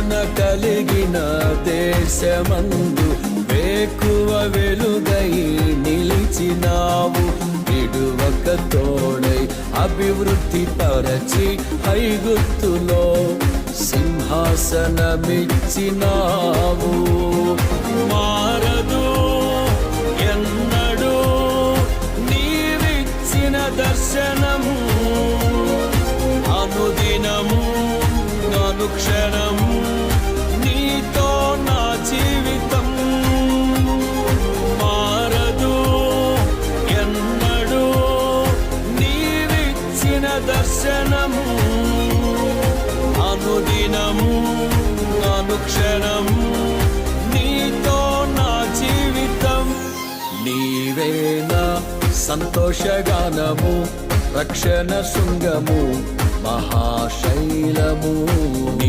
రక్షణ కలిగిన దేశమందు వేకువ వెలుగై నిలిచినావు. విడువక తోడై అభివృద్ధి పరచి ఐగుప్తులో సింహాసనమిచ్చినావు. మారదు ఎన్నడూ నీవిచ్చిన దర్శనము, అనుదినము అనుక్షణము నీతో నా జీవితం. మారదు ఎన్నడూ నీవిచ్చిన దర్శనము, అనుదినము అనుక్షణము నీతో నా జీవితం. నీవేనా సంతోషగానము, రక్షణ శృంగము, మహాశైలము.